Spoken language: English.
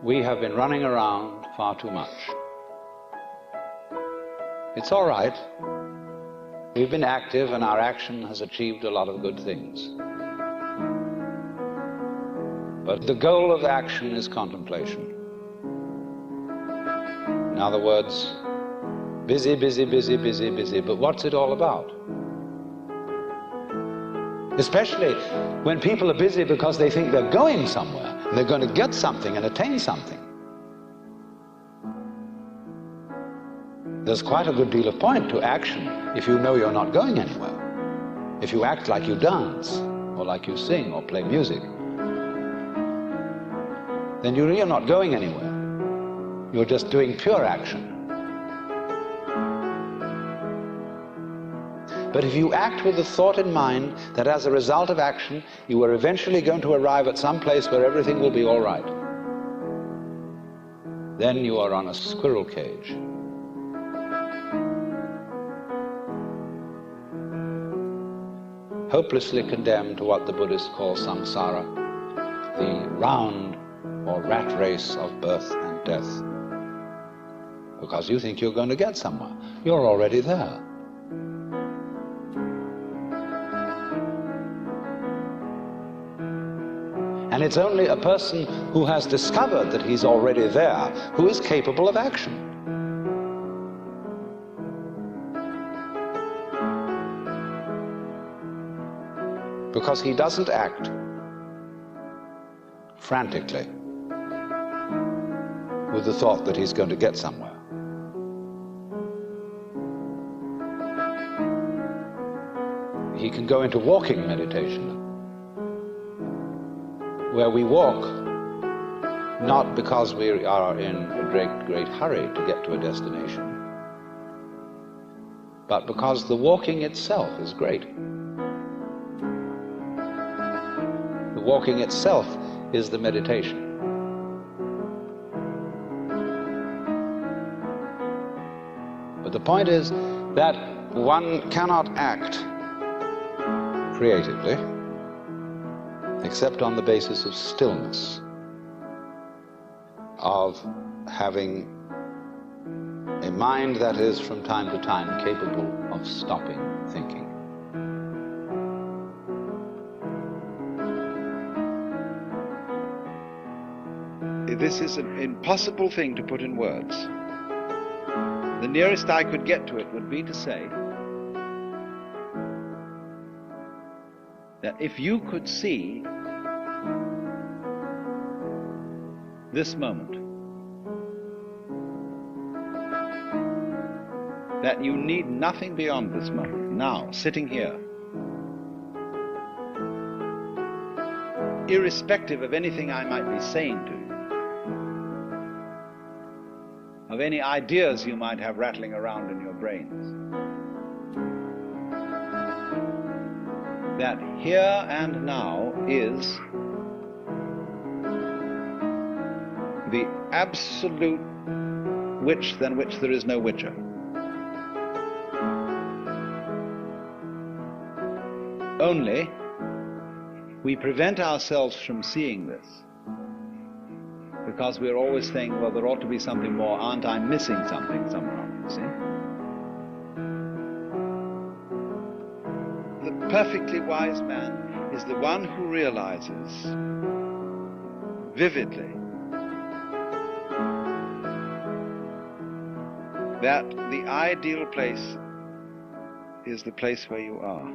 We have been running around far too much. It's all right. We've been active and our action has achieved a lot of good things. But the goal of action is contemplation. In other words, busy, busy, busy, busy, busy, but what's it all about? Especially when people are busy because they think they're going somewhere, and they're going to get something and attain something. There's quite a good deal of point to action if you know you're not going anywhere. If you act like you dance, or like you sing, or play music, then you're really not going anywhere. You're just doing pure action. But if you act with the thought in mind that as a result of action, you are eventually going to arrive at some place where everything will be all right, then you are on a squirrel cage. Hopelessly condemned to what the Buddhists call samsara, the round or rat race of birth and death. Because you think you're going to get somewhere. You're already there. And it's only a person who has discovered that he's already there who is capable of action. Because he doesn't act frantically with the thought that he's going to get somewhere. He can go into walking meditation, where we walk not because we are in a great hurry to get to a destination, but because the walking itself is great. The walking itself is the meditation. But the point is that one cannot act creatively except on the basis of stillness, of having a mind that is from time to time capable of stopping thinking. This is an impossible thing to put in words. The nearest I could get to it would be to say that if you could see this moment, that you need nothing beyond this moment, now, sitting here, irrespective of anything I might be saying to you, of any ideas you might have rattling around in your brains, that here and now is the absolute which than which there is no whicher. Only we prevent ourselves from seeing this because we're always saying, well, there ought to be something more, aren't I missing something somehow, you see? The perfectly wise man is the one who realizes vividly that the ideal place is the place where you are.